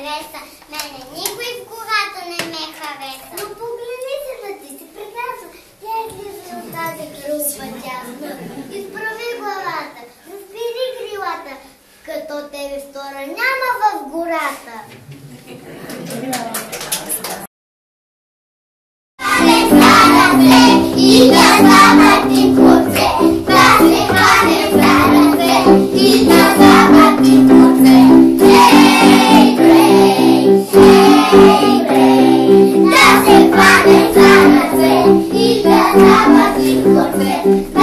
хареса. Мене никой в гората не ме хареса. Но погледни се да ти си прекрасна. Тя излиза от тази група тясна. Изправи главата, разпири крилата, като тебе втора няма в гората. И да става ти курце, да се хване за ръце, и да става ти курце. Ей, брей, да се хване за ръце, и да става ти курце.